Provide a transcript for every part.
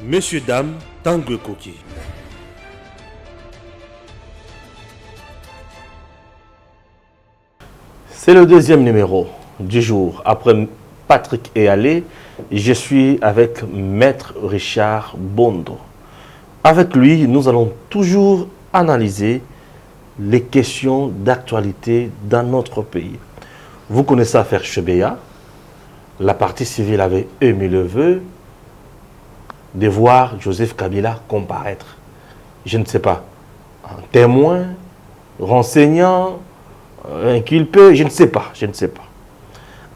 Messieurs, dames, Tanguy Koki. C'est le deuxième numéro du jour. Après Patrick et Alé, je suis avec Maître Richard Bondo. Avec lui, nous allons toujours analyser les questions d'actualité dans notre pays. Vous connaissez l'affaire Chebeya. La partie civile avait émis le vœu de voir Joseph Kabila comparaître. Je ne sais pas, un témoin, renseignant, inculpé, je ne sais pas.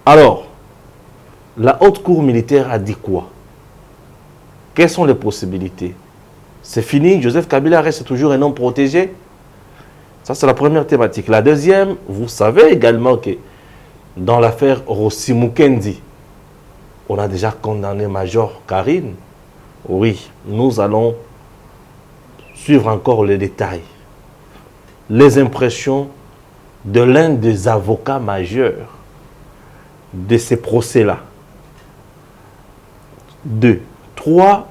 Alors, la haute cour militaire a dit quoi? Quelles sont les possibilités? C'est fini, Joseph Kabila reste toujours un homme protégé? Ça, c'est la première thématique. La deuxième, vous savez également que dans l'affaire Rossi Mukendi, on a déjà condamné Major Karine. Oui, nous allons suivre encore les détails. Les impressions de l'un des avocats majeurs de ces procès-là. 2. 3.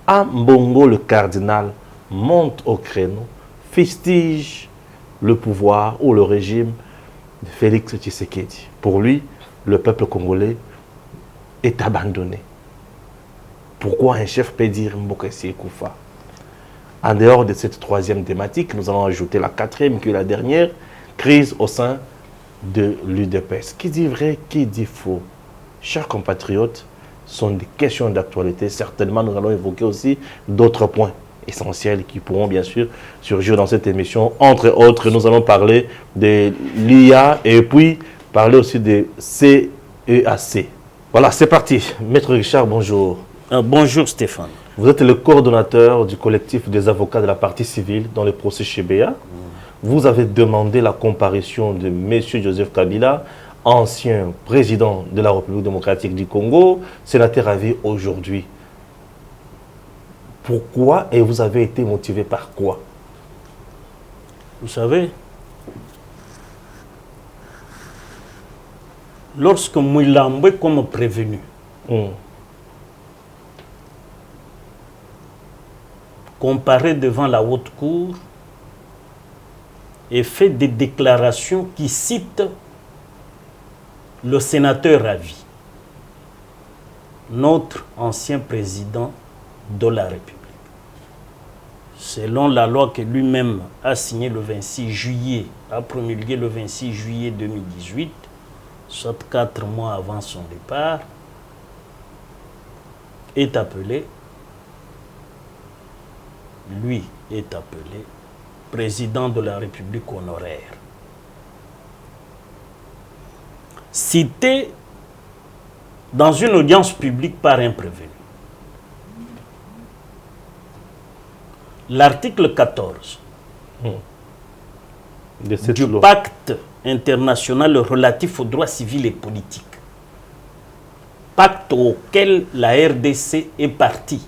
Ambongo le cardinal monte au créneau, fustige le pouvoir ou le régime de Félix Tshisekedi. Pour lui, le peuple congolais est abandonné. Pourquoi un chef peut dire Mbokessi Koufa? En dehors de cette troisième thématique, nous allons ajouter la quatrième, qui est la dernière, crise au sein de l'UDPS. Qui dit vrai, qui dit faux? Chers compatriotes, ce sont des questions d'actualité. Certainement, nous allons évoquer aussi d'autres points essentiels qui pourront bien sûr surgir dans cette émission. Entre autres, nous allons parler de l'IA et puis parler aussi des CEAC. Voilà, c'est parti. Maître Richard, bonjour. Bonjour Stéphane. Vous êtes le coordonnateur du collectif des avocats de la partie civile dans le procès Chebeya. Vous avez demandé la comparution de M. Joseph Kabila, ancien président de la République démocratique du Congo, sénateur à vie aujourd'hui. Pourquoi et vous avez été motivé par quoi? Vous savez, lorsque Mouilambé comme prévenu, comparé devant la haute cour et fait des déclarations qui citent le sénateur à vie, notre ancien président de la République. Selon la loi que lui-même a signée le 26 juillet, a promulgué le 26 juillet 2018, soit 4 mois avant son départ, est appelé président de la République honoraire. Cité dans une audience publique par un prévenu. L'article 14 du pacte international relatif aux droits civils et politiques, pacte auquel la RDC est partie,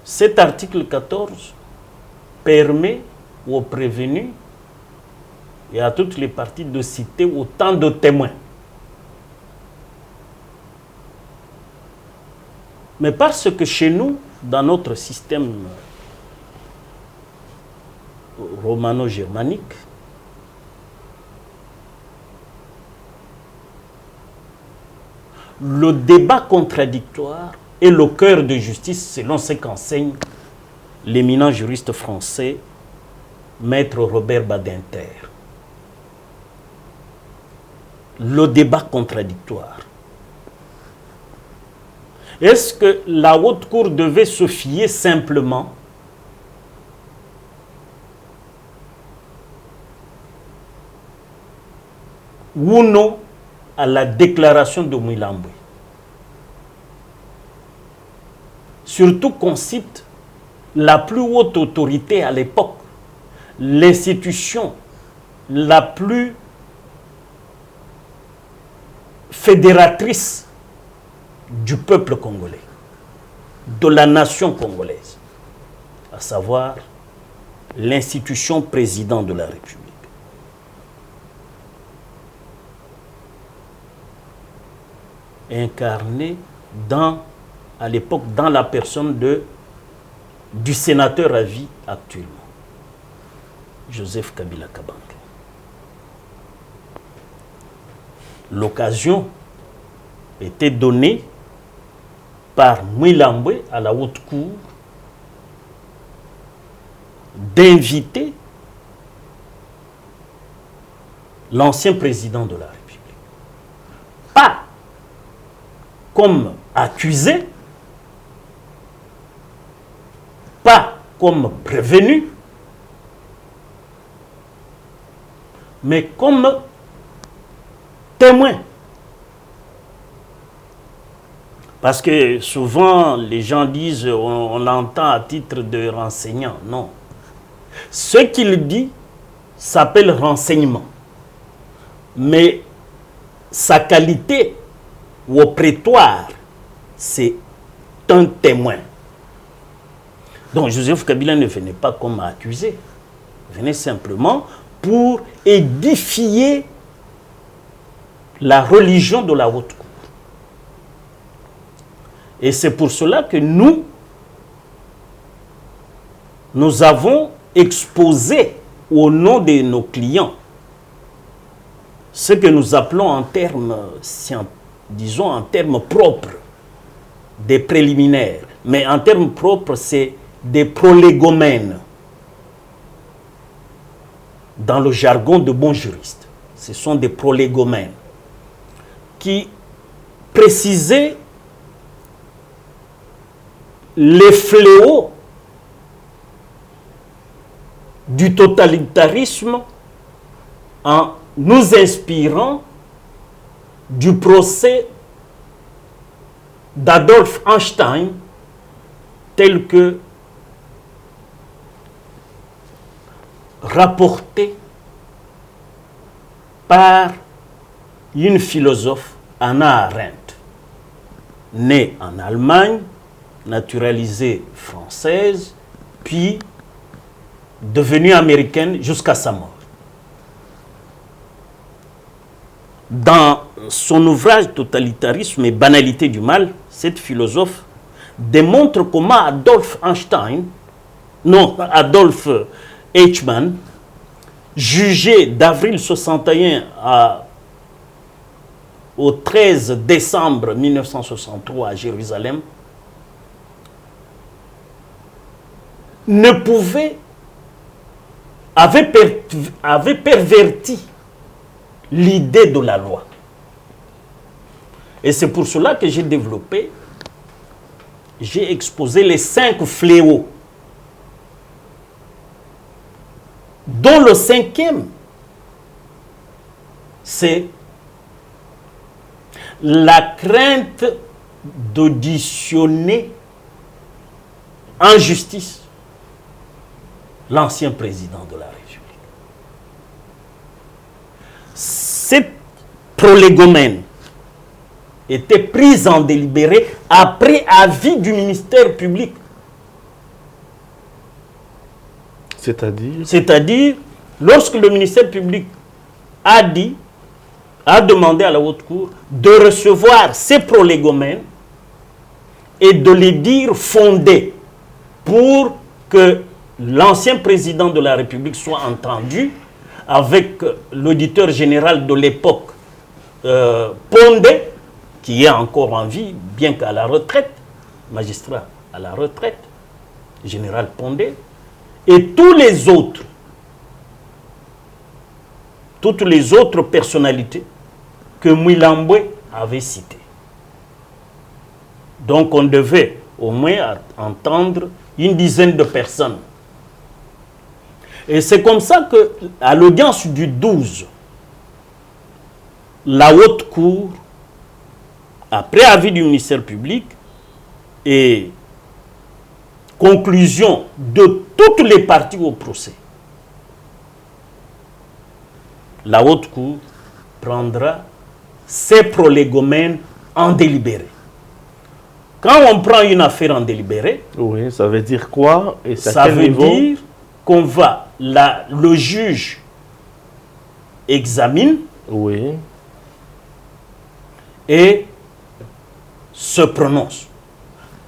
cet article 14 permet aux prévenus et à toutes les parties de citer autant de témoins. Mais parce que chez nous, dans notre système romano-germanique, le débat contradictoire est le cœur de justice selon ce qu'enseigne l'éminent juriste français, Maître Robert Badinter. Le débat contradictoire. Est-ce que la haute cour devait se fier simplement ou non à la déclaration de Mouilambé? Surtout qu'on cite la plus haute autorité à l'époque, l'institution la plus fédératrice du peuple congolais, de la nation congolaise, à savoir l'institution président de la République. incarné à l'époque dans la personne du sénateur à vie actuellement, Joseph Kabila Kabange. L'occasion était donnée par Mouilambwe à la haute cour d'inviter l'ancien président de la République. Pas comme accusé, pas comme prévenu, mais comme témoin. Parce que souvent, les gens disent, on l'entend à titre de renseignant. Non. Ce qu'il dit s'appelle renseignement. Mais sa qualité au prétoire, c'est un témoin. Donc Joseph Kabila ne venait pas comme accusé. Il venait simplement pour édifier la religion de la haute cour. Et c'est pour cela que nous avons exposé au nom de nos clients ce que nous appelons en termes, disons en termes propres, des préliminaires. Mais en termes propres, c'est des prolégomènes. Dans le jargon de bons juristes, ce sont des prolégomènes qui précisaient les fléaux du totalitarisme en nous inspirant du procès d'Adolphe Einstein tel que rapporté par une philosophe, Hannah Arendt, née en Allemagne, naturalisée française, puis devenue américaine jusqu'à sa mort. Dans son ouvrage Totalitarisme et banalité du mal, cette philosophe démontre comment Adolphe Eichmann, jugé d'avril 61 au 13 décembre 1963 à Jérusalem, avait perverti l'idée de la loi. Et c'est pour cela que j'ai exposé les 5 fléaux, dont le 5e, c'est la crainte d'auditionner en justice l'ancien président de la République. Cette prolégomène était prise en délibéré après avis du ministère public. C'est-à-dire, lorsque le ministère public a demandé à la haute cour de recevoir ces prolégomènes et de les dire fondés pour que l'ancien président de la République soit entendu avec l'auditeur général de l'époque, Pondé, qui est encore en vie, bien qu'à la retraite, magistrat à la retraite, général Pondé, et toutes les autres personnalités que Mouilambwe avait citées. Donc on devait au moins entendre une dizaine de personnes. Et c'est comme ça qu'à l'audience du 12, la haute cour, après avis du ministère public et conclusion de toutes les parties au procès, la haute cour prendra ces prolégomènes en délibéré. Quand on prend une affaire en délibéré, oui, ça veut dire quoi? Et ça veut dire qu'on va, le juge examine, oui, et se prononce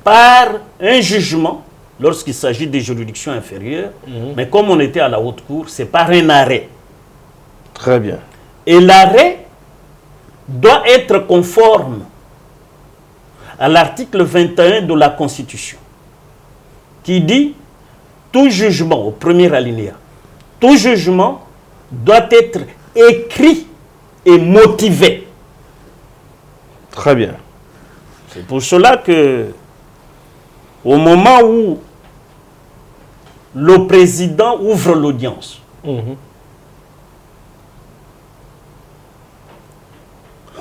par un jugement lorsqu'il s'agit des juridictions inférieures, mais comme on était à la haute cour, c'est par un arrêt. Très bien. Et l'arrêt doit être conforme à l'article 21 de la Constitution, qui dit tout jugement, au premier alinéa, tout jugement doit être écrit et motivé. Très bien. C'est pour cela que, au moment où le président ouvre l'audience,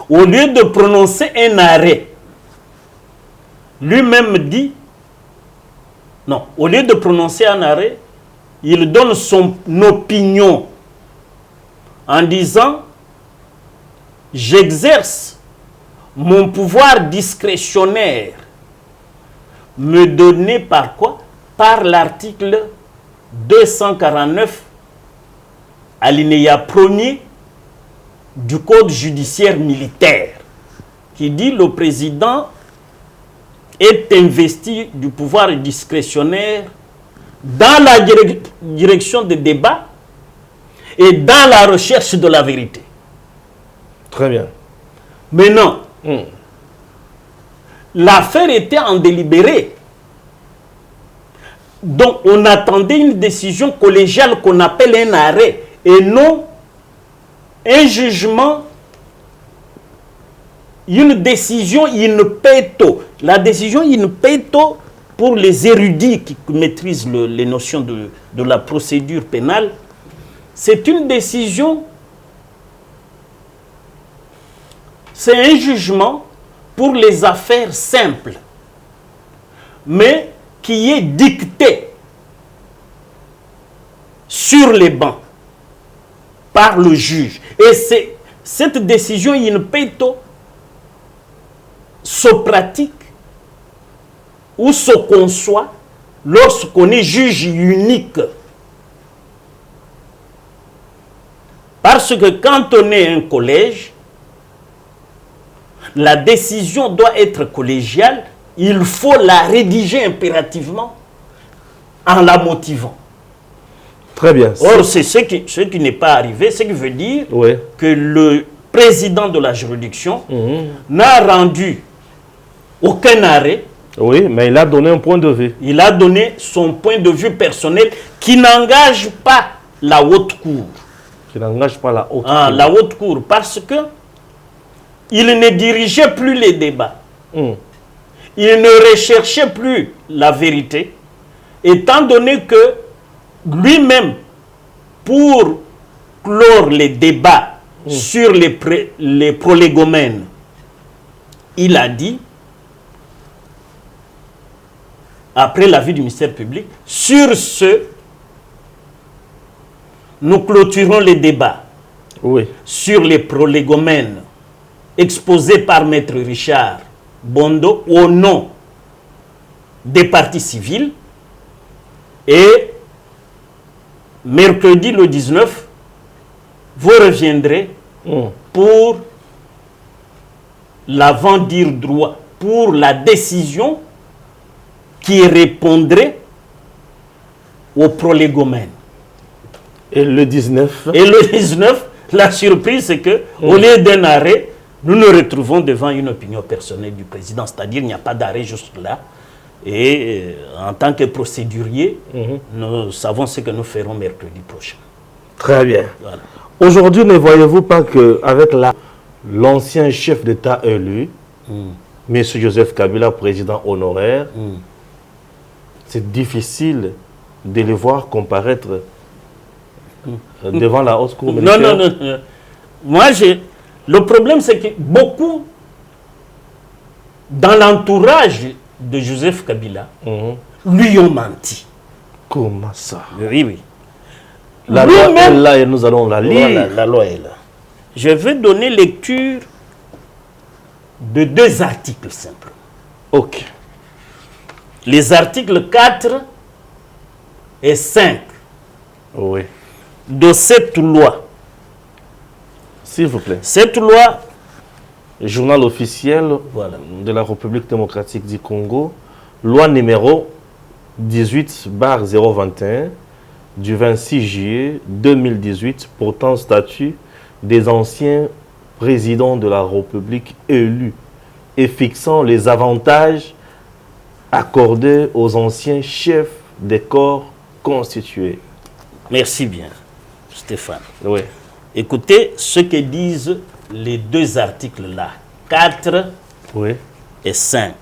au lieu de prononcer un arrêt, lui-même dit, non, au lieu de prononcer un arrêt, il donne son opinion en disant, j'exerce mon pouvoir discrétionnaire, me donné par quoi? Par l'article 249, alinéa 1er du Code judiciaire militaire, qui dit le président est investi du pouvoir discrétionnaire dans la direction des débats et dans la recherche de la vérité. Très bien. Maintenant, l'affaire était en délibéré. Donc, on attendait une décision collégiale qu'on appelle un arrêt et non un jugement, une décision in petto. La décision in petto, pour les érudits qui maîtrisent les notions de la procédure pénale, c'est une décision, c'est un jugement pour les affaires simples, mais qui est dicté sur les bancs par le juge. Et cette décision in petto se pratique ou se conçoit lorsqu'on est juge unique. Parce que quand on est un collège, la décision doit être collégiale, il faut la rédiger impérativement en la motivant. Très bien. Or, c'est ce qui n'est pas arrivé, ce qui veut dire que le président de la juridiction n'a rendu aucun arrêt. Oui, mais il a donné un point de vue. Il a donné son point de vue personnel qui n'engage pas la haute cour. Qui n'engage pas la haute cour. La haute cour, parce que il ne dirigeait plus les débats. Il ne recherchait plus la vérité, étant donné que lui-même, pour clore les débats sur les prolégomènes, il a dit, après l'avis du ministère public, sur ce, nous clôturons les débats sur les prolégomènes exposés par Maître Richard Bondo au nom des partis civils, et mercredi le 19, vous reviendrez pour l'avant-dire droit, pour la décision qui répondrait aux prolégomènes. Et le 19? Et le 19, la surprise, c'est que au lieu d'un arrêt, nous nous retrouvons devant une opinion personnelle du président, c'est-à-dire qu'il n'y a pas d'arrêt jusque-là. Et en tant que procédurier, nous savons ce que nous ferons mercredi prochain. Très bien. Voilà. Aujourd'hui, ne voyez-vous pas qu'avec l'ancien chef d'État élu, M. Joseph Kabila, président honoraire, c'est difficile de le voir comparaître devant la haute cour militaire? Non. Moi, le problème, c'est que beaucoup, dans l'entourage de Joseph Kabila, lui ont menti. Comment ça? Oui. La loi est là et nous allons la lire. Voilà, la loi est là. Je vais donner lecture de 2 articles simples. Ok. Les articles 4 et 5 de cette loi. S'il vous plaît. Cette loi journal officiel Voilà. de la République démocratique du Congo, loi numéro 18/021 du 26 juillet 2018 portant statut des anciens présidents de la République élus et fixant les avantages accordés aux anciens chefs des corps constitués. Merci bien, Stéphane. Oui. Écoutez ce que disent les deux articles-là, 4 Oui. et 5.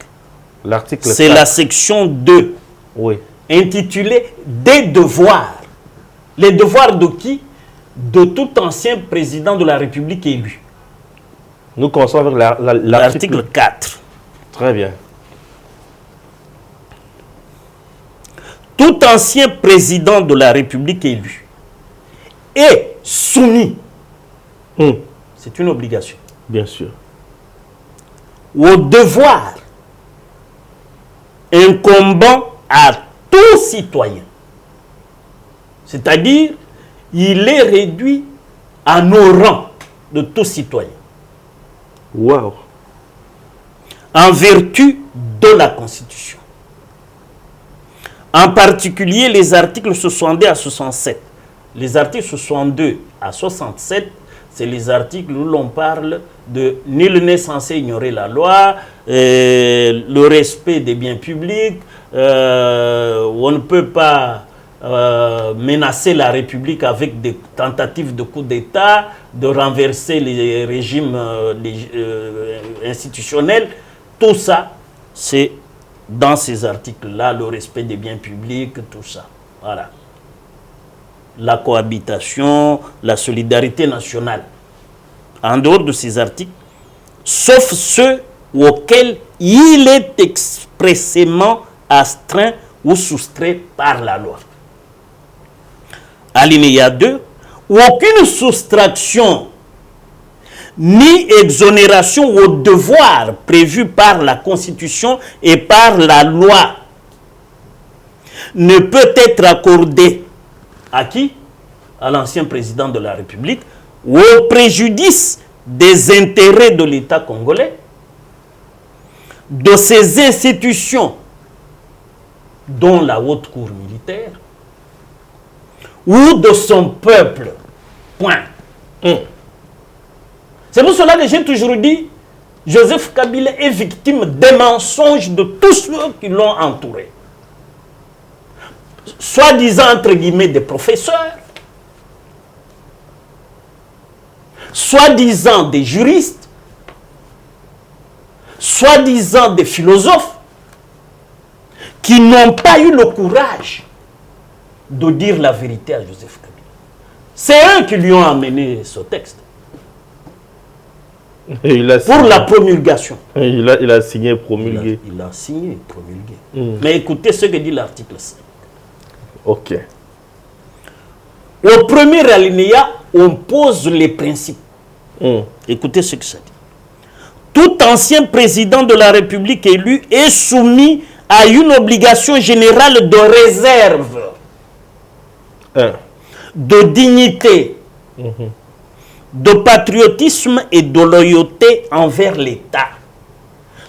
L'article C'est 4. la section 2, Oui. intitulée « Des devoirs ». Les devoirs de qui? De tout ancien président de la République élu. Nous commençons avec L'article 4. Très bien. Tout ancien président de la République élu est soumis, c'est une obligation, Bien sûr. au devoir incombant à tout citoyen. C'est-à-dire, il est réduit à nos rangs de tout citoyen, Wow. en vertu de la Constitution. En particulier, les articles 62 à 67. Les articles 62 à 67, c'est les articles où l'on parle de « nul n'est censé ignorer la loi », le respect des biens publics, on ne peut pas menacer la République avec des tentatives de coup d'État, de renverser les régimes institutionnels. Tout ça, c'est dans ces articles-là, le respect des biens publics, tout ça. Voilà. La cohabitation, la solidarité nationale. En dehors de ces articles, sauf ceux auxquels il est expressément astreint ou soustrait par la loi. Alinéa 2, aucune soustraction ni exonération aux devoirs prévus par la Constitution et par la loi ne peut être accordée à qui? À l'ancien président de la République, ou au préjudice des intérêts de l'État congolais, de ses institutions, dont la haute cour militaire, ou de son peuple. Point. C'est pour cela que j'ai toujours dit, Joseph Kabila est victime des mensonges de tous ceux qui l'ont entouré. Soi-disant, entre guillemets, des professeurs, soi-disant des juristes, soi-disant des philosophes, qui n'ont pas eu le courage de dire la vérité à Joseph Kabila. C'est eux qui lui ont amené ce texte. Et il a Pour la promulgation. Il a signé promulgué. Il a signé promulgué. Mais écoutez ce que dit l'article 5. Ok. Au premier alinéa, on pose les principes. Écoutez ce que ça dit. Tout ancien président de la République élu est soumis à une obligation générale de réserve, de dignité, de patriotisme et de loyauté envers l'État.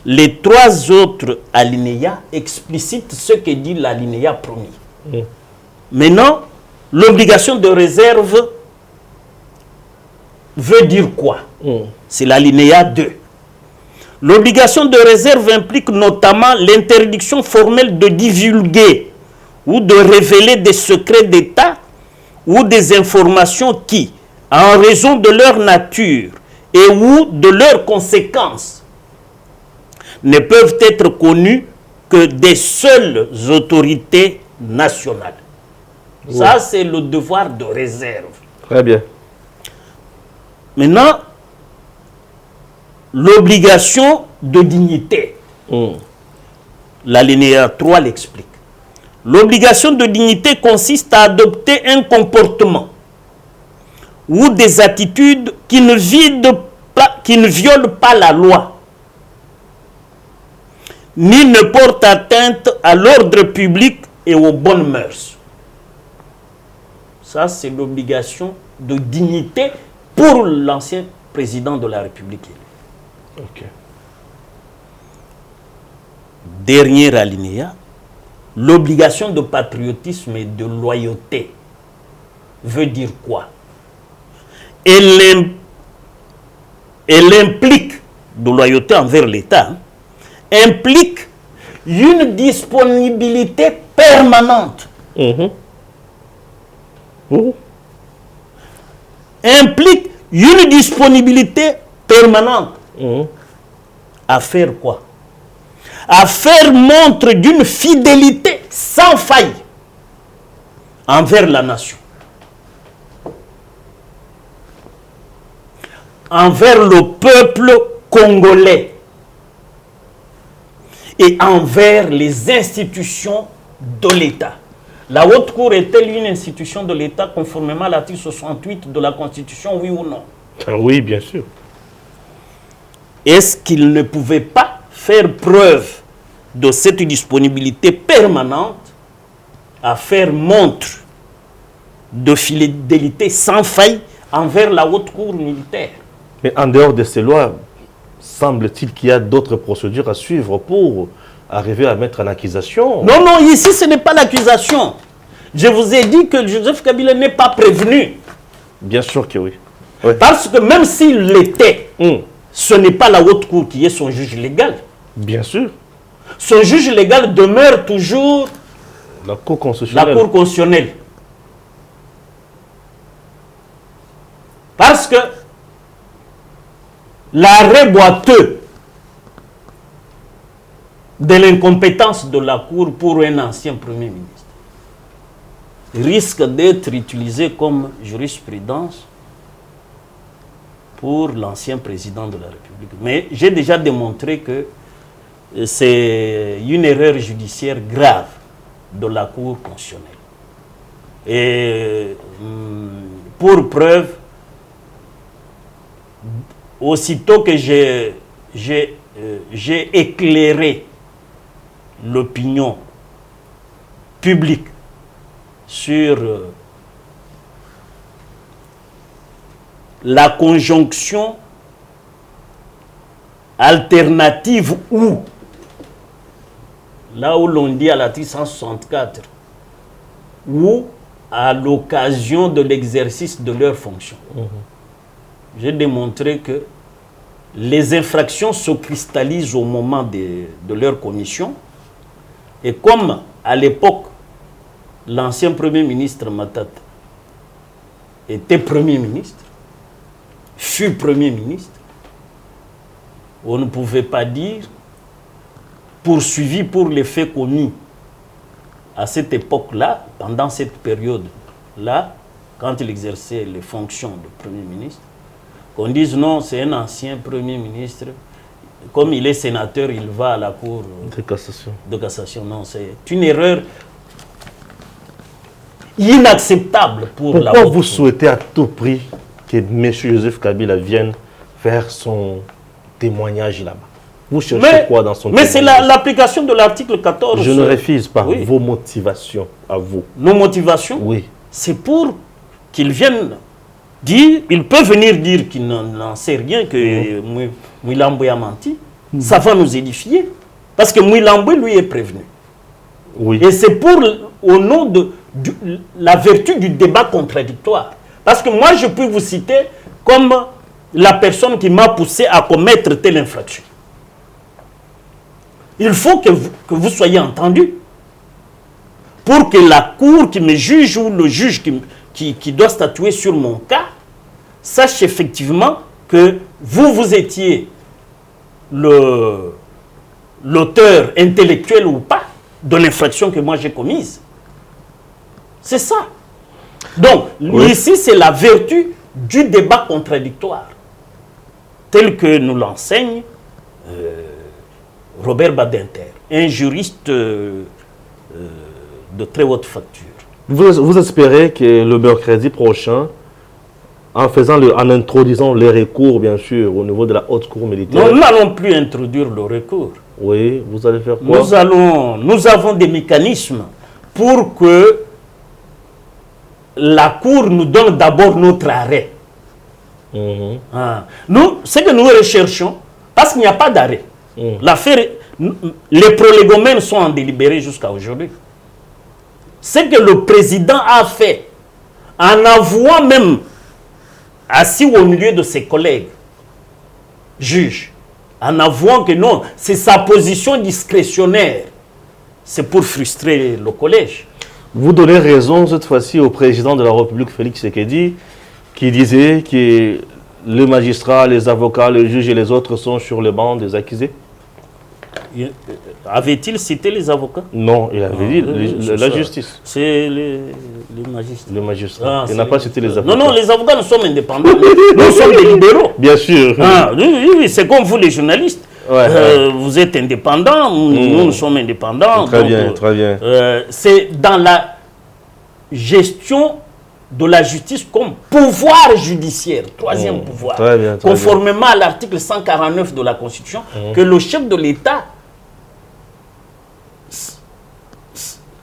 Les trois autres alinéas explicitent ce que dit l'alinéa premier. Maintenant, l'obligation de réserve veut dire quoi? C'est l'alinéa 2. L'obligation de réserve implique notamment l'interdiction formelle de divulguer ou de révéler des secrets d'État ou des informations qui, en raison de leur nature et ou de leurs conséquences, ne peuvent être connues que des seules autorités nationales. Ça, c'est le devoir de réserve. Très bien. Maintenant, l'obligation de dignité. L'alinéa 3 l'explique. L'obligation de dignité consiste à adopter un comportement ou des attitudes qui ne violent pas la loi, ni ne portent atteinte à l'ordre public et aux bonnes mœurs. Ça, c'est l'obligation de dignité pour l'ancien président de la République. Ok. Dernier alinéa, l'obligation de patriotisme et de loyauté veut dire quoi? Elle implique, de loyauté envers l'État, implique une disponibilité permanente. Implique une disponibilité permanente. À faire quoi? À faire montre d'une fidélité sans faille envers la nation, envers le peuple congolais et envers les institutions de l'État. La Haute Cour est-elle une institution de l'État conformément à l'article 68 de la Constitution, oui ou non? Oui, bien sûr. Est-ce qu'il ne pouvait pas faire preuve de cette disponibilité permanente à faire montre de fidélité sans faille envers la Haute Cour militaire? Mais en dehors de ces lois, semble-t-il qu'il y a d'autres procédures à suivre pour arriver à mettre en accusation? Non, non, ici ce n'est pas l'accusation. Je vous ai dit que Joseph Kabila n'est pas prévenu. Bien sûr que oui. Ouais. Parce que même s'il l'était, ce n'est pas la Haute Cour qui est son juge légal. Bien sûr. Son juge légal demeure toujours la Cour constitutionnelle. La Cour constitutionnelle. Parce que l'arrêt boiteux de l'incompétence de la Cour pour un ancien Premier ministre risque d'être utilisé comme jurisprudence pour l'ancien président de la République. Mais j'ai déjà démontré que c'est une erreur judiciaire grave de la Cour constitutionnelle. Et pour preuve, aussitôt que j'ai éclairé l'opinion publique sur la conjonction alternative ou, là où l'on dit à l'article 164, ou à l'occasion de l'exercice de leurs fonctions. J'ai démontré que les infractions se cristallisent au moment de leur commission. Et comme à l'époque, l'ancien Premier ministre Matata était Premier ministre, fut Premier ministre, on ne pouvait pas dire poursuivi pour les faits commis à cette époque-là, pendant cette période-là, quand il exerçait les fonctions de Premier ministre, qu'on dise non, c'est un ancien Premier ministre, comme il est sénateur, il va à la Cour de cassation. Non, c'est une erreur inacceptable pour la Haute Cour. Pourquoi vous souhaitez à tout prix que M. Joseph Kabila vienne faire son témoignage là-bas? Vous cherchez quoi dans son témoignage? Mais c'est l'application de l'article 14. Je ne refuse pas vos motivations à vous. Nos motivations? Oui. C'est pour qu'il vienne dire, il peut venir dire qu'il n'en sait rien, que Mouilamboué a menti. Ça va nous édifier. Parce que Mouilamboué, lui, est prévenu. Oui. Et c'est pour, au nom de la vertu du débat contradictoire. Parce que moi, je peux vous citer comme la personne qui m'a poussé à commettre telle infraction. Il faut que vous soyez entendu pour que la cour qui me juge ou le juge qui doit statuer sur mon cas sache effectivement que vous étiez l'auteur intellectuel ou pas de l'infraction que moi j'ai commise. C'est ça. Donc, ici, c'est la vertu du débat contradictoire, tel que nous l'enseigne Robert Badinter, un juriste de très haute facture. Vous espérez que le mercredi prochain, en introduisant les recours, bien sûr, au niveau de la Haute Cour militaire... Nous n'allons plus introduire le recours. Oui, vous allez faire quoi? Nous avons des mécanismes pour que la Cour nous donne d'abord notre arrêt. Nous, ce que nous recherchons, Parce qu'il n'y a pas d'arrêt. L'affaire, les prolégomènes sont en délibéré jusqu'à aujourd'hui. Ce que le président a fait, en avouant même, assis au milieu de ses collègues, juges, en avouant que non, c'est sa position discrétionnaire, c'est pour frustrer le collège. Vous donnez raison cette fois-ci au président de la République, Félix Tshisekedi, qui disait que les magistrats, les avocats, les juges et les autres sont sur le banc des accusés. Avait-il cité les avocats? Non, il avait dit la justice. C'est les magistrats. Le magistrat. Il n'a pas cité les avocats. Non, non, les avocats, nous sommes indépendants. Nous sommes des libéraux. Bien sûr. Oui, c'est comme vous les journalistes. Vous êtes indépendants, nous sommes indépendants. Très bien, très bien. C'est dans la gestion de la justice comme pouvoir judiciaire, troisième pouvoir, très bien, conformément à l'article 149 de la Constitution, que le chef de l'État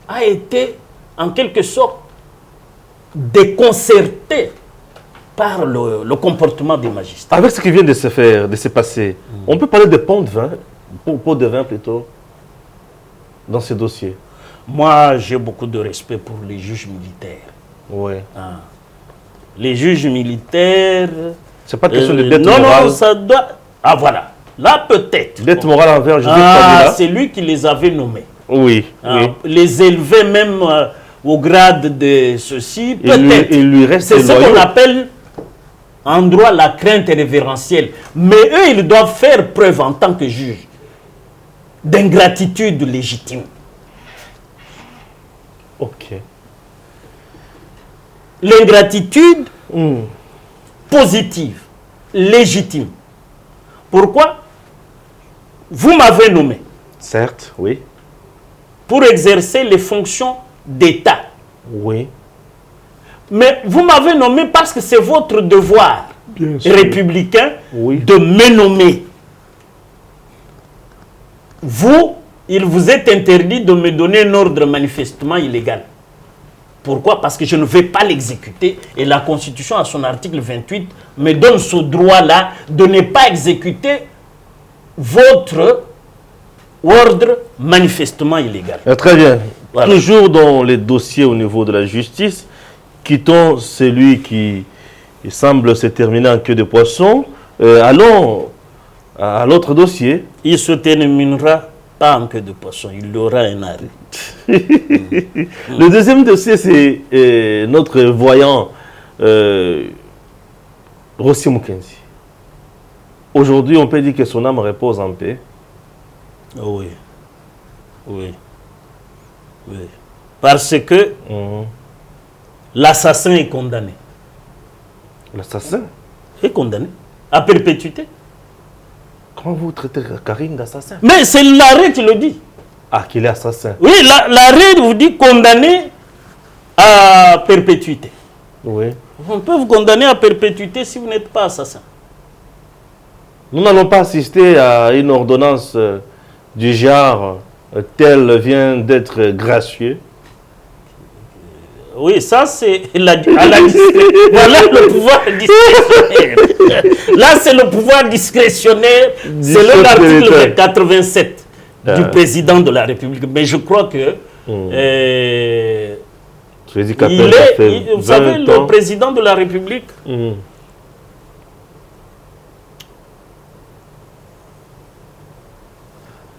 a été en quelque sorte déconcerté par le comportement des magistrats. Avec ce qui vient de se faire, de se passer, on peut parler de pots de vin plutôt, dans ce dossier. Moi, j'ai beaucoup de respect pour les juges militaires. Oui. Les juges militaires... C'est pas question de dette morale. Non, ça doit... Ah, voilà. Là, peut-être. Dette morale envers Joseph Kabila. C'est lui qui les avait nommés. Oui, oui. Les élever même au grade de ceci, peut-être. Il lui reste c'est ce qu'on appelle en droit la crainte révérentielle. Mais eux, ils doivent faire preuve en tant que juges d'ingratitude légitime. Ok. L'ingratitude positive, légitime. Pourquoi? Vous m'avez nommé. Certes, oui. Pour exercer les fonctions d'État. Oui. Mais vous m'avez nommé parce que c'est votre devoir républicain de me nommer. Vous, il vous est interdit de me donner un ordre manifestement illégal. Pourquoi? Parce que je ne vais pas l'exécuter et la Constitution, à son article 28, me donne ce droit-là de ne pas exécuter votre ordre manifestement illégal. Très bien. Voilà. Toujours dans les dossiers au niveau de la justice, quittons celui qui semble se terminer en queue de poisson. Allons à l'autre dossier. Il se terminera pas en queue de poisson, il aura un arrêt. Le deuxième dossier, c'est notre voyant Rossi Mukenzi. Aujourd'hui, on peut dire que son âme repose en paix. Oui. Oui. Oui. Parce que l'assassin est condamné. L'assassin Est condamné à perpétuité. Comment vous traitez Karim d'assassin? Mais c'est l'arrêt qui le dit. Ah, qu'il est assassin. Oui, l'arrêt vous dit condamné à perpétuité. Oui. On peut vous condamner à perpétuité si vous n'êtes pas assassin. Nous n'allons pas assister à une ordonnance du genre tel vient d'être gracieux. Oui, ça c'est à la discrétion. Voilà le pouvoir discrétionnaire. Là, c'est le pouvoir discrétionnaire. C'est l'article 87 du président de la République. Mais je crois que vous savez, le président de la République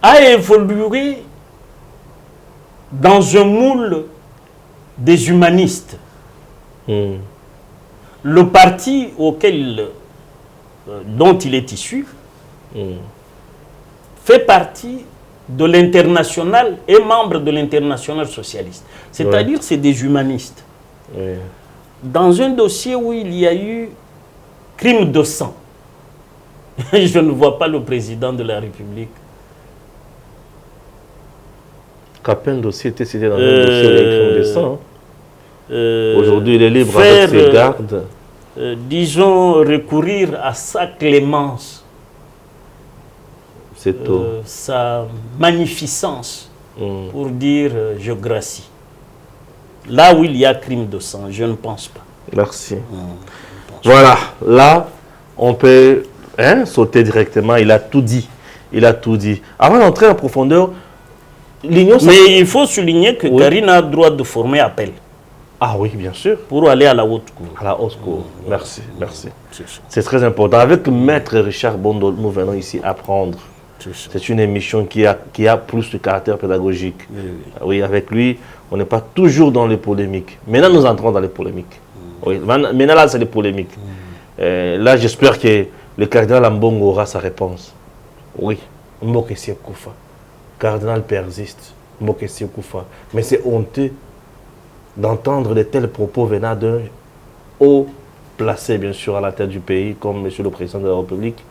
a évolué dans un moule des humanistes. Le parti dont il est issu fait partie de l'international et membre de l'international socialiste. C'est-à-dire que c'est des humanistes. Dans un dossier où il y a eu crime de sang, je ne vois pas le président de la République. Qu'un dossier était cité dans un dossier où il y a crime de sang. Aujourd'hui, il est libre avec ses gardes. Disons, recourir à sa clémence. C'est tout. Sa magnificence pour dire je gracie. Là où il y a crime de sang, je ne pense pas. Merci. Voilà, là, on peut sauter directement. Il a tout dit. Il a tout dit. Avant d'entrer en profondeur, l'Union... Mais il faut souligner que Oui. Karine a le droit de former appel Ah oui, bien sûr. pour aller à la haute cour. À la haute cour. Merci, merci. C'est ça. C'est très important. Avec Maître Richard Bondo, nous venons ici apprendre. C'est ça. C'est une émission qui a plus de caractère pédagogique. Oui, oui. Oui, avec lui, on n'est pas toujours dans les polémiques. Maintenant, nous entrons dans les polémiques. Oui, maintenant, là, c'est les polémiques. Là, j'espère que le cardinal Ambongo aura sa réponse. Oui, Mbokessi Koufa. Cardinal persiste. Mbokessi Koufa. Mais c'est honteux d'entendre de tels propos venant d'un haut placé, bien sûr, à la tête du pays, comme Monsieur le Président de la République.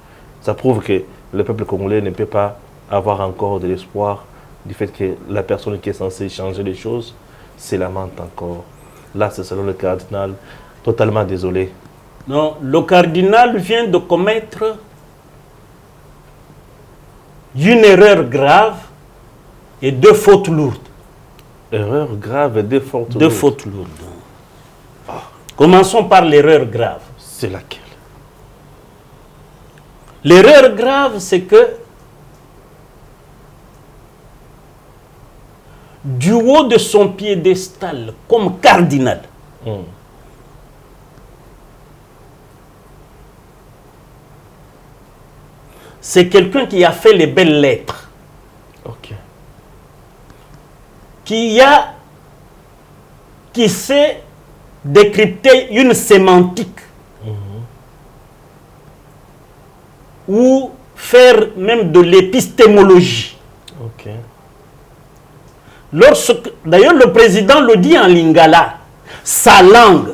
Ça prouve que le peuple congolais ne peut pas avoir encore de l'espoir du fait que la personne qui est censée changer les choses se lamente encore. Là, c'est selon le cardinal. Totalement désolé. Non, le cardinal vient de commettre une erreur grave et deux fautes lourdes. Erreur grave et deux fautes Deux lourdes. fautes lourdes. Commençons par l'erreur grave. C'est laquelle? L'erreur grave, c'est que du haut de son piédestal comme cardinal, c'est quelqu'un qui a fait les belles lettres, Ok. qui sait décrypter une sémantique ou faire même de l'épistémologie. Ok. D'ailleurs, le président le dit en lingala, sa langue.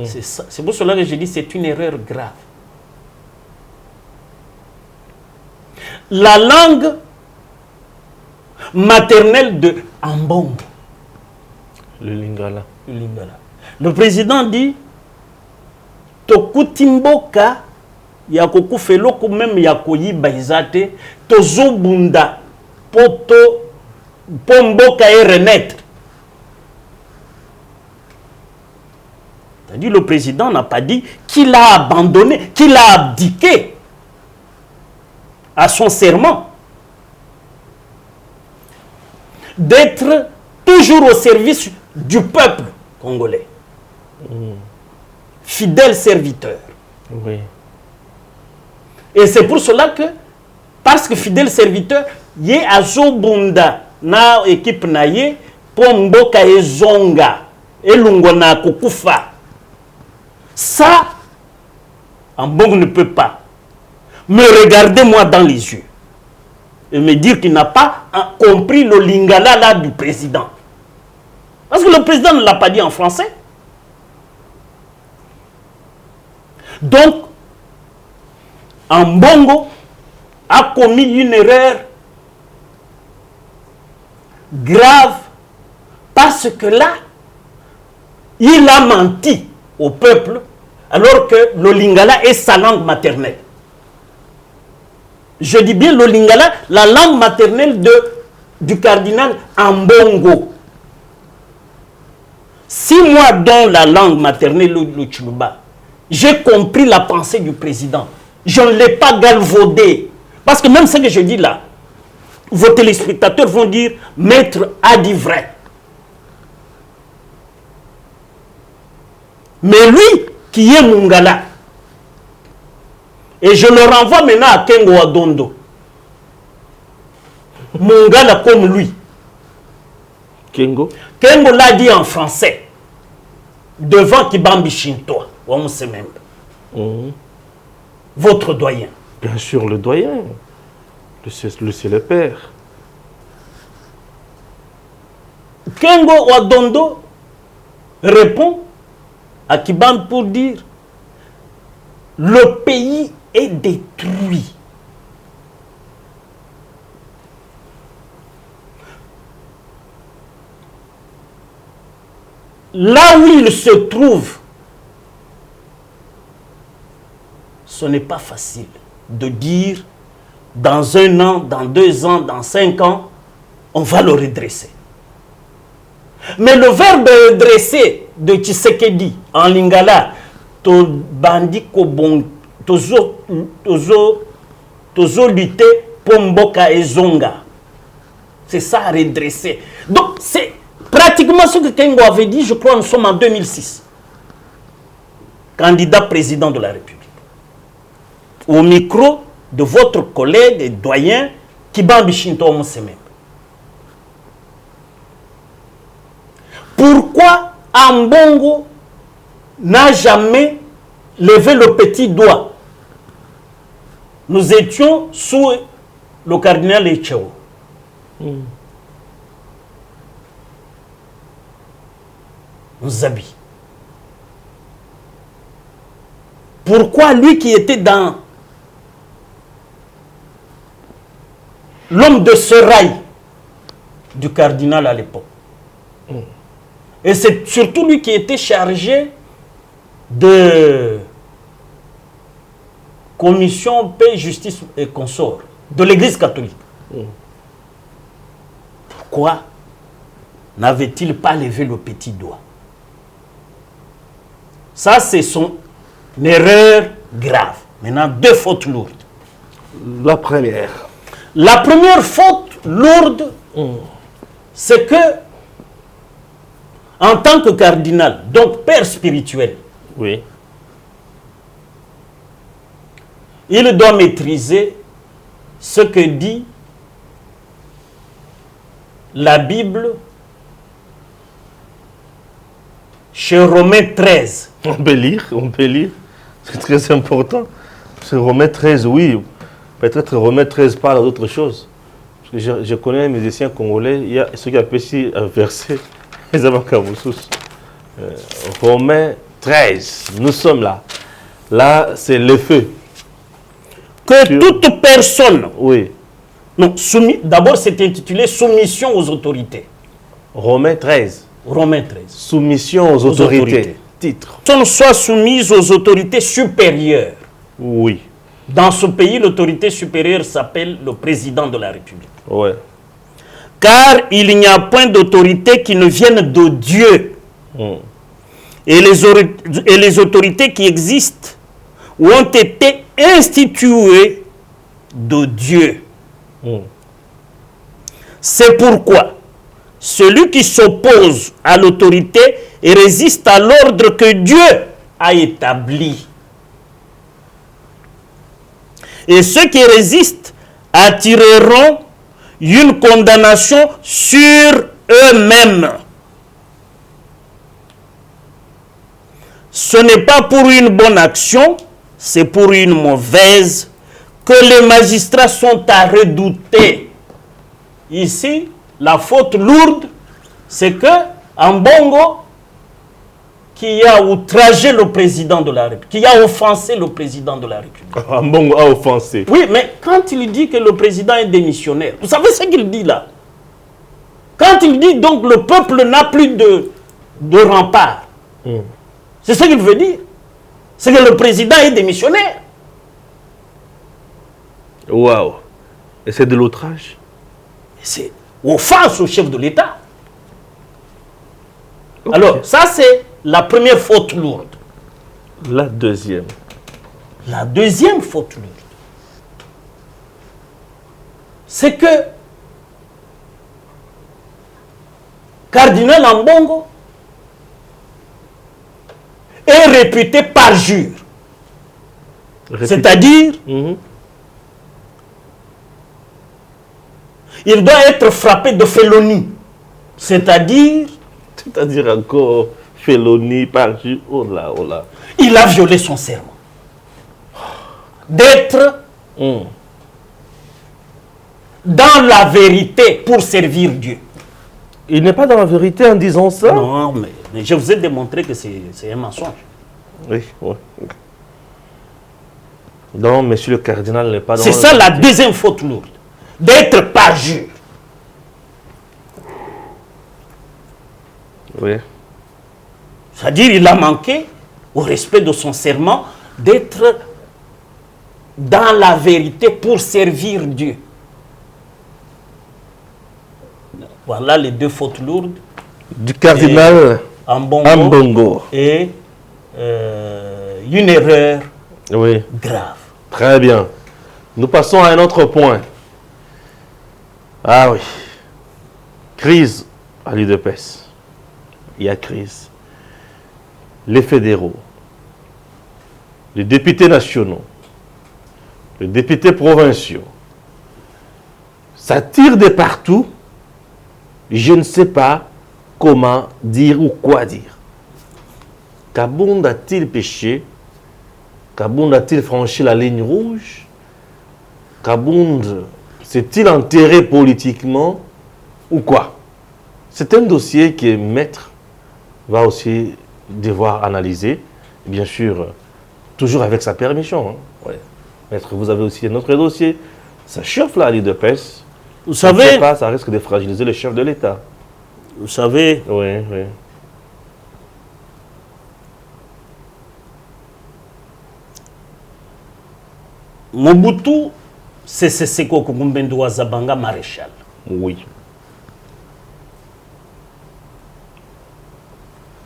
C'est pour cela que je dis que c'est une erreur grave. La langue maternelle de Ambongo. Le lingala. Le lingala. Le président dit Tokutimboka yakoku feloko même yakoyi baizate tozobunda poto pomboka et renaître. C'est-à-dire le président n'a pas dit qu'il a abandonné, qu'il a abdiqué à son serment d'être toujours au service du peuple congolais. Fidèle serviteur. Oui. Et c'est pour cela que, parce que fidèle serviteur, yé azobunda na équipe na yé, pomboka e zonga, et lungona kukufa. Ça, Ambongo ne peut pas me regarder moi dans les yeux et me dire qu'il n'a pas compris le lingala là du président. Parce que le président ne l'a pas dit en français. Donc, Ambongo a commis une erreur grave parce que là, il a menti au peuple alors que le lingala est sa langue maternelle. Je dis bien le lingala, la langue maternelle du cardinal Ambongo. Si moi, dans la langue maternelle, le Tchoulouba, j'ai compris la pensée du président, je ne l'ai pas galvaudé. Parce que même ce que je dis là, vos téléspectateurs vont dire, Maître a dit vrai. Mais lui, qui est Mungala, et je le renvoie maintenant à Kengo Adondo, Mungala comme lui. Kengo? Kengo l'a dit en français, devant Kibambi Shintoa, on sait même. Votre doyen. Bien sûr, le doyen. C'est le père. Kengo Adondo répond à Kibambi pour dire le pays est détruit. Là où il se trouve, ce n'est pas facile de dire dans 1 an, dans 2 ans, dans 5 ans, on va le redresser. Mais le verbe redresser de Tshisekedi en lingala, to bandi ko bon tozo lutter pour mboka ezonga. C'est ça à redresser. Donc c'est pratiquement ce que Kengo avait dit, je crois, nous sommes en 2006. Candidat président de la République. Au micro de votre collègue et doyen Kibambi Shinto Mosembe. Pourquoi Ambongo n'a jamais levé le petit doigt? Nous étions sous le cardinal Echeo. Nous habillons. Pourquoi lui qui était dans l'homme de serail du cardinal à l'époque, et c'est surtout lui qui était chargé de commission paix, justice et consort de l'Église catholique. Pourquoi n'avait-il pas levé le petit doigt? Ça, c'est son erreur grave. Maintenant, deux fautes lourdes. La première. La première faute lourde, c'est que, en tant que cardinal, donc père spirituel, Oui. il doit maîtriser ce que dit la Bible chez Romains 13. On peut lire. C'est très important. C'est Romains 13, oui. Peut-être Romains 13 parle d'autre chose. Parce que je connais un musicien congolais, il y a ceux qui appellent un verset, les Avakamousous. Romains 13, nous sommes là. Là, c'est le feu. Que toute personne, Oui. non, d'abord c'est intitulé Soumission aux autorités. Romains 13. Romains 13. Soumission aux autorités. Titre. Personne soit soumise aux autorités supérieures. Oui. Dans ce pays, l'autorité supérieure s'appelle le président de la République. Ouais. Car il n'y a point d'autorité qui ne vienne de Dieu. Et les autorités qui existent ont été instituées de Dieu. C'est pourquoi celui qui s'oppose à l'autorité et résiste à l'ordre que Dieu a établi. Et ceux qui résistent attireront une condamnation sur eux-mêmes. Ce n'est pas pour une bonne action, c'est pour une mauvaise que les magistrats sont à redouter. Ici, la faute lourde, c'est que Ambongo, qui a outragé le président de la République, qui a offensé le président de la République. Ambongo a offensé. Oui, mais quand il dit que le président est démissionnaire, vous savez ce qu'il dit là? Quand il dit donc le peuple n'a plus de rempart, c'est ce qu'il veut dire. C'est que le président est démissionnaire. Waouh. Et c'est de l'outrage? C'est offense au chef de l'État. Okay. Alors, ça c'est la première faute lourde. La deuxième. La deuxième faute lourde, c'est que Cardinal Ambongo est réputé parjure. C'est-à-dire, il doit être frappé de félonie. C'est-à-dire encore félonie, parjure, oh là, oh là. Il a violé son serment d'être dans la vérité pour servir Dieu. Il n'est pas dans la vérité en disant ça? Non, mais je vous ai démontré que c'est un mensonge. Oui, oui. Donc, monsieur le cardinal n'est pas dans C'est la ça vérité. la deuxième faute lourde. D'être parjure. Oui. C'est-à-dire il a manqué au respect de son serment d'être dans la vérité pour servir Dieu. Voilà les deux fautes lourdes Du cardinal Ambongo Ambongo. et une erreur Oui. grave. Très bien. Nous passons à un autre point. Ah oui. Crise à l'UDPS. Il y a crise. Les fédéraux, les députés nationaux, les députés provinciaux, ça tire de partout. Je ne sais pas comment dire ou quoi dire. Kabound a-t-il péché? Kabound a-t-il franchi la ligne rouge? Kabound s'est-il enterré politiquement ou quoi? C'est un dossier que Maître va aussi devoir analyser, bien sûr, toujours avec sa permission. Hein. Ouais. Maître, vous avez aussi un autre dossier. Ça chauffe là, l'UDPS. Vous savez, je ne sais pas, ça risque de fragiliser le chef de l'État. Vous savez, oui, oui. Mobutu, c'est Seko Kukumbendo Zabanga maréchal. Oui.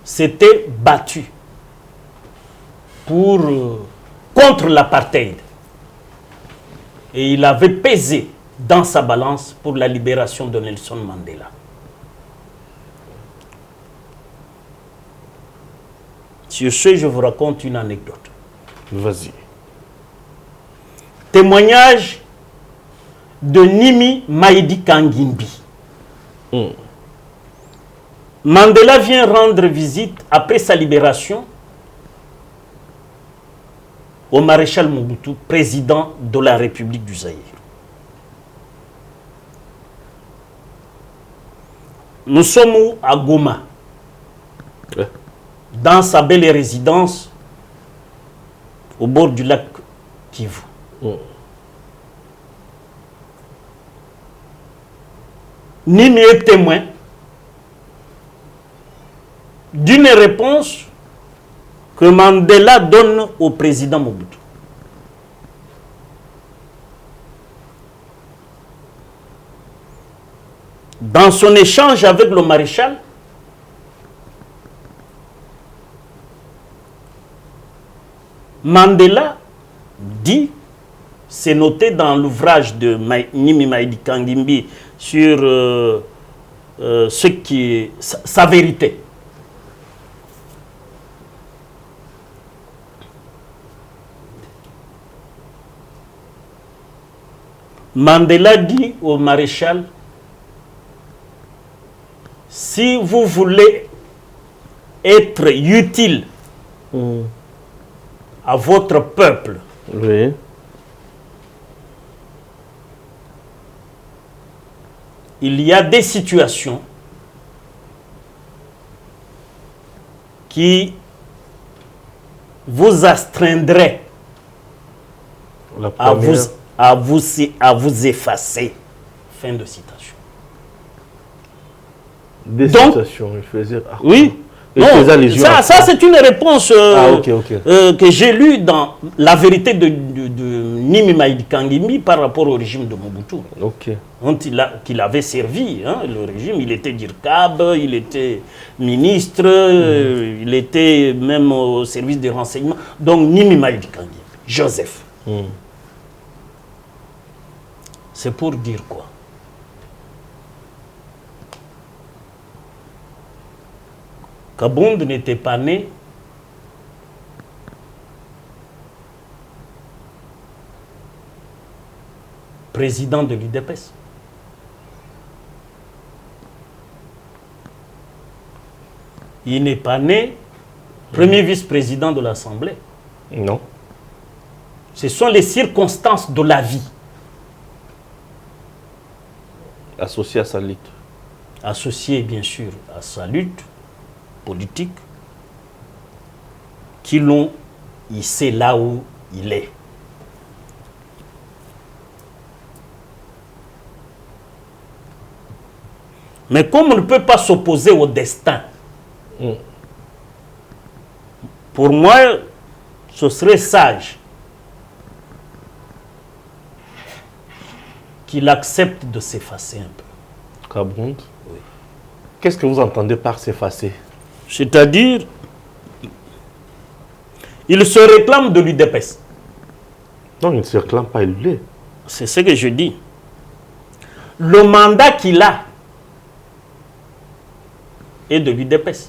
S'était battu pour, contre l'apartheid. Et il avait pesé dans sa balance pour la libération de Nelson Mandela. Sur ce, je vous raconte une anecdote. Vas-y. Témoignage de Nimi Maïdi Kangimbi. Mandela vient rendre visite après sa libération au maréchal Mobutu, président de la République du Zaïre. Nous sommes à Goma, dans sa belle résidence au bord du lac Kivu. Nimi est témoin d'une réponse que Mandela donne au président Mobutu. Dans son échange avec le maréchal, Mandela dit, c'est noté dans l'ouvrage de Nimi Maïdi Kangimbi sur ce qui est sa vérité. Mandela dit au maréchal, si vous voulez être utile à votre peuple, oui. Il y a des situations qui vous astreindrait à vous effacer. Fin de citation. Des Donc, citations, il faisait... Ah, oui. Non, ça c'est une réponse okay. Que j'ai lue dans La vérité de Nimi Maïdi Kangimbi par rapport au régime de Mobutu. Okay. Qu'il avait servi, hein, le régime, il était DIRCAB, il était ministre, il était même au service des renseignements. Donc Nimi Maïdi Kangimbi, Joseph. C'est pour dire quoi? Kabound n'était pas né président de l'UDPS. Il n'est pas né premier vice-président de l'Assemblée. Non. Ce sont les circonstances de la vie. Associé à sa lutte. Associé bien sûr à sa lutte politique, qui l'ont hissé là où il est. Mais comme on ne peut pas s'opposer au destin, pour moi, ce serait sage qu'il accepte de s'effacer un peu. Kabound. Oui. Qu'est-ce que vous entendez par s'effacer? C'est-à-dire Il se réclame de l'UDPS. Non, il ne se réclame pas, il l'est. C'est ce que je dis. Le mandat qu'il a est de l'UDPS.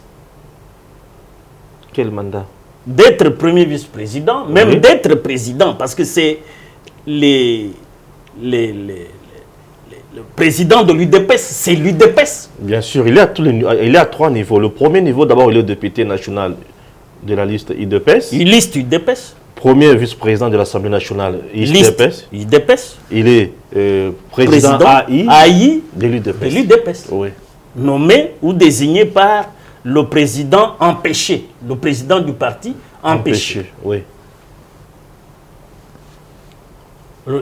Quel mandat? D'être premier vice-président, même Oui. d'être président, parce que c'est le président de l'UDPS, c'est l'UDPS. Bien sûr, il est à 3 niveaux. Le premier niveau, d'abord, il est député national de la liste IDPS. Il liste UDPS. Premier vice-président de l'Assemblée nationale Liste IDPS. UDPS. Il est président AI de l'UDPS. de l'UDPS. Oui. Nommé ou désigné par le président empêché, le président du parti empêché. Oui.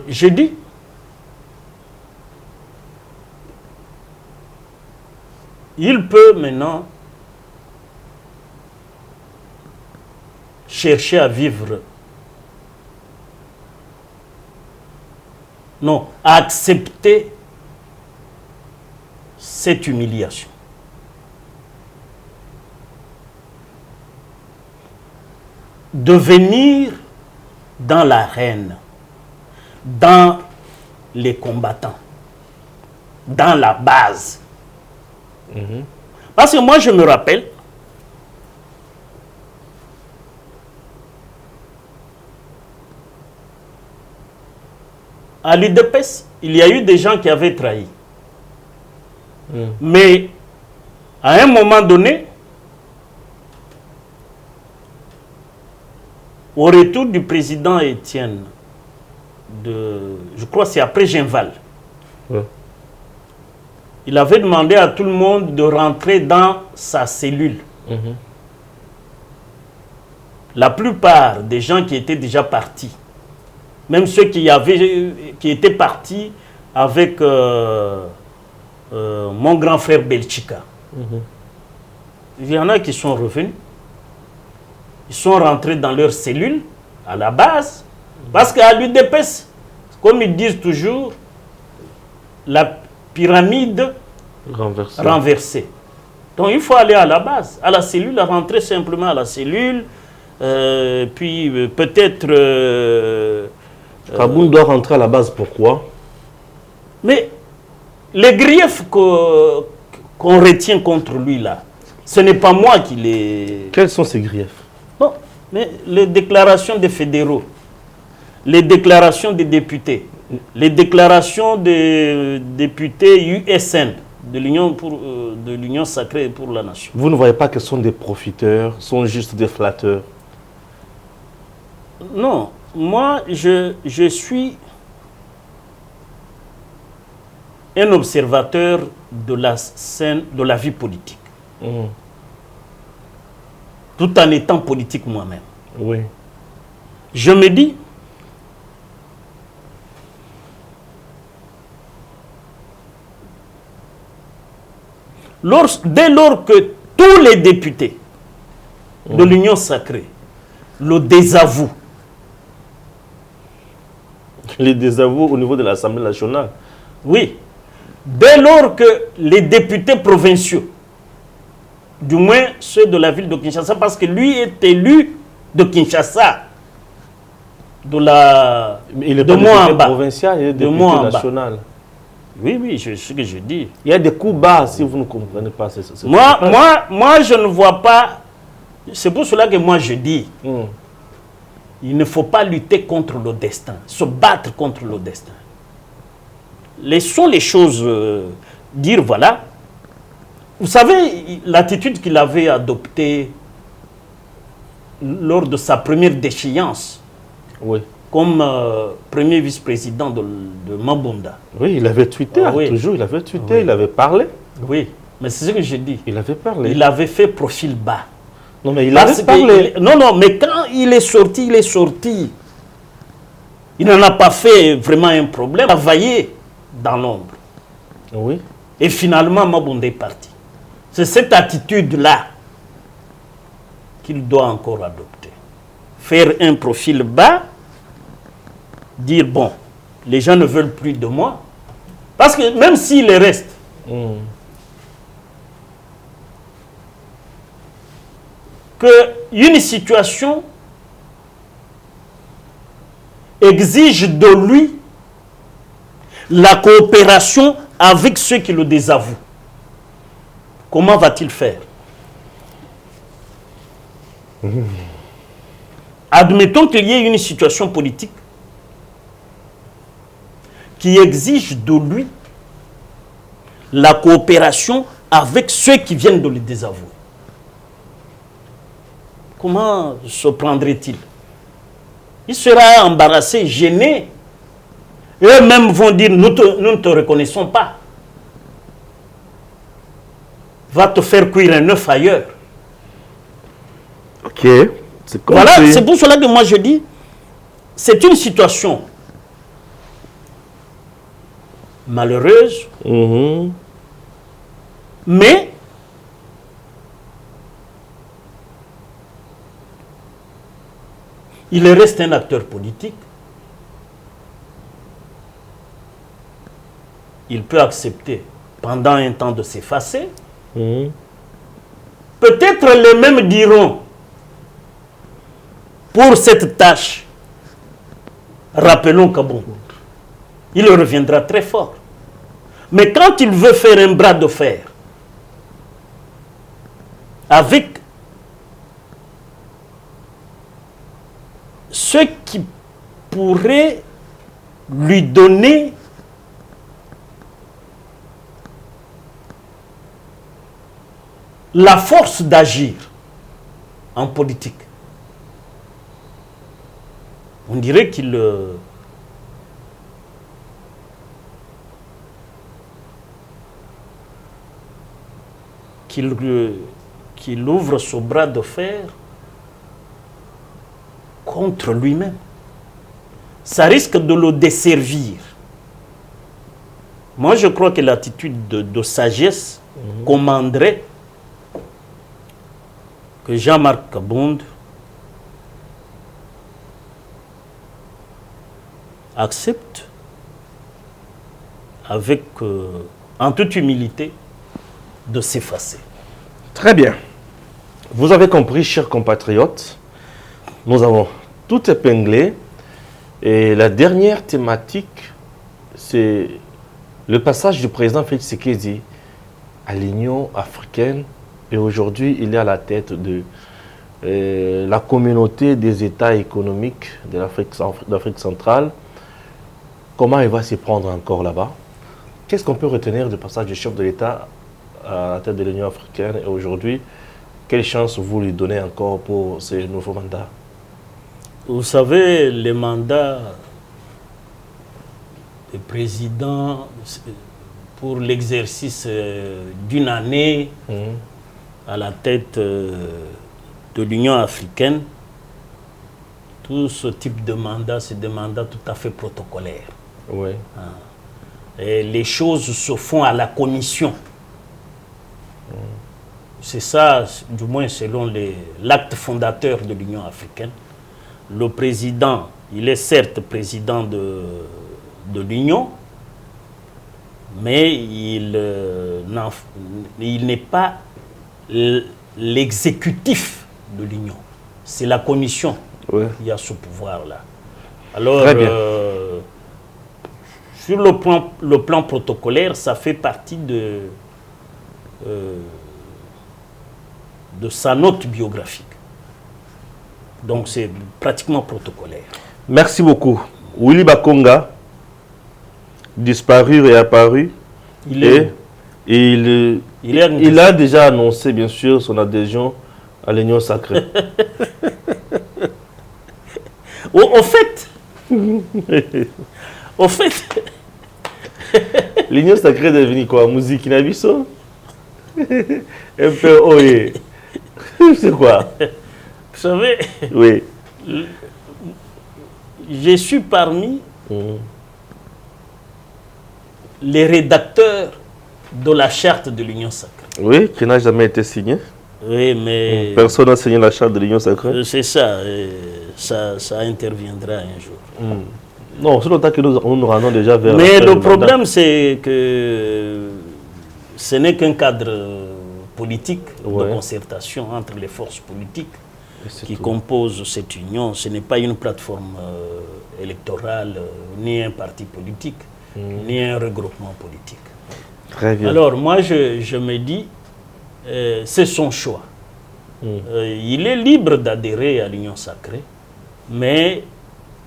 Je dis, il peut maintenant chercher à vivre, non, à accepter cette humiliation. De venir dans l'arène, dans les combattants, dans la base. Parce que moi, je me rappelle, à l'UDPS, il y a eu des gens qui avaient trahi. Mais à un moment donné, au retour du président Étienne, je crois que c'est après Genval, il avait demandé à tout le monde de rentrer dans sa cellule. La plupart des gens qui étaient déjà partis, même ceux qui étaient partis avec mon grand frère Belchika, il y en a qui sont revenus. Ils sont rentrés dans leur cellule, à la base, parce qu'à l'UDPS, comme ils disent toujours, la pyramide renversée. Donc il faut aller à la base, à la cellule, rentrer simplement à la cellule, puis peut-être... Kaboun doit rentrer à la base, pourquoi? Mais les griefs qu'on retient contre lui là, ce n'est pas moi qui les... Quels sont ces griefs? Bon, mais les déclarations des fédéraux, les déclarations des députés, les déclarations des députés USN, de l'Union sacrée pour la nation. Vous ne voyez pas que ce sont des profiteurs, sont juste des flatteurs? Non, moi je suis un observateur de la scène, de la vie politique. Tout en étant politique moi-même. Oui. Je me dis, dès lors que tous les députés de l'Union sacrée le désavouent, Les désavoués au niveau de l'Assemblée nationale. oui, dès lors que les députés provinciaux, du moins ceux de la ville de Kinshasa, parce que lui est élu de Kinshasa, Il est de moi en bas. provincial, il est De député moi en bas. national. Oui, oui, c'est ce que je dis. Il y a des coups bas si vous ne comprenez pas. Moi, je ne vois pas. C'est pour cela que moi je dis, il ne faut pas lutter contre le destin, se battre contre le destin. Laissons les choses dire, voilà. Vous savez, l'attitude qu'il avait adoptée lors de sa première déchéance, Oui. comme premier vice-président de Mabunda. Oui, il avait tweeté, Oui. toujours, il avait tweeté, Oui. il avait parlé. Oui, mais c'est ce que je dis. Il avait parlé. Il avait fait profil bas. Non, mais il Parce avait que parlé. non, mais quand il est sorti, il est sorti. Il n'en a pas fait vraiment un problème. Il a travaillé dans l'ombre. Oui. Et finalement, Mabunda est parti. C'est cette attitude-là qu'il doit encore adopter. Faire un profil bas, dire, bon, les gens ne veulent plus de moi. Parce que même s'il reste, qu'une situation exige de lui la coopération avec ceux qui le désavouent. Comment va-t-il faire? Admettons qu'il y ait une situation politique qui exige de lui la coopération avec ceux qui viennent de le désavouer. Comment se prendrait-il? Il sera embarrassé, gêné. Eux-mêmes vont dire, nous ne te reconnaissons pas. Va te faire cuire un œuf ailleurs. Ok. Voilà, c'est pour cela que moi je dis, c'est une situation malheureuse, mais il reste un acteur politique. Il peut accepter pendant un temps de s'effacer. Peut-être les mêmes diront, pour cette tâche, rappelons Kabound, il reviendra très fort. Mais quand il veut faire un bras de fer avec ceux qui pourraient lui donner la force d'agir en politique, on dirait qu'il ouvre son bras de fer contre lui-même. Ça risque de le desservir. Moi, je crois que l'attitude de sagesse commanderait que Jean-Marc Kabound accepte avec, en toute humilité, de s'effacer. Très bien. Vous avez compris, chers compatriotes, nous avons tout épinglé. Et la dernière thématique, c'est le passage du président Félix Tshisekedi à l'Union africaine. Et aujourd'hui, il est à la tête de la communauté des États économiques de l'Afrique centrale. Comment il va s'y prendre encore là-bas? Qu'est-ce qu'on peut retenir du passage du chef de l'État à la tête de l'Union africaine? Et aujourd'hui, quelle chance vous lui donnez encore pour ces nouveaux mandats? Vous savez, les mandats de président pour l'exercice d'une année à la tête de l'Union africaine, tout ce type de mandat, c'est des mandats tout à fait protocolaires. Oui. Et les choses se font à la commission. C'est ça, du moins selon l'acte fondateur de l'Union africaine. Le président, il est certes président de l'Union, mais il n'est pas l'exécutif de l'Union. C'est la commission qui a ce pouvoir-là. Alors, sur le plan protocolaire, ça fait partie de sa note biographique. Donc, c'est pratiquement protocolaire. Merci beaucoup. Willy Bakonga, disparu et apparu. Il a déjà annoncé, bien sûr, son adhésion à l'Union sacrée. Au fait, l'Union sacrée est devenue quoi? Musique Inabiso? Un peu, oui. C'est quoi? Vous savez, oui. Je suis parmi les rédacteurs de la charte de l'Union sacrée. Oui, qui n'a jamais été signée. Oui, mais... Personne n'a signé la charte de l'Union sacrée. C'est ça, ça interviendra un jour. Non, c'est longtemps que nous rendons déjà vers... Mais le problème, c'est que ce n'est qu'un cadre politique de concertation entre les forces politiques. qui composent cette union. Ce n'est pas une plateforme électorale, ni un parti politique, ni un regroupement politique. Très bien. Alors moi, je me dis, c'est son choix. Il est libre d'adhérer à l'Union sacrée, mais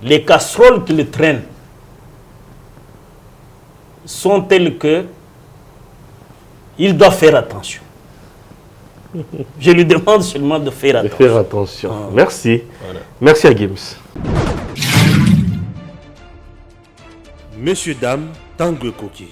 les casseroles qu'il traîne sont telles que il doit faire attention. Je lui demande seulement de faire attention. De faire attention. Merci. Voilà. Merci à Gims. Messieurs, dames, Tanguy Koki.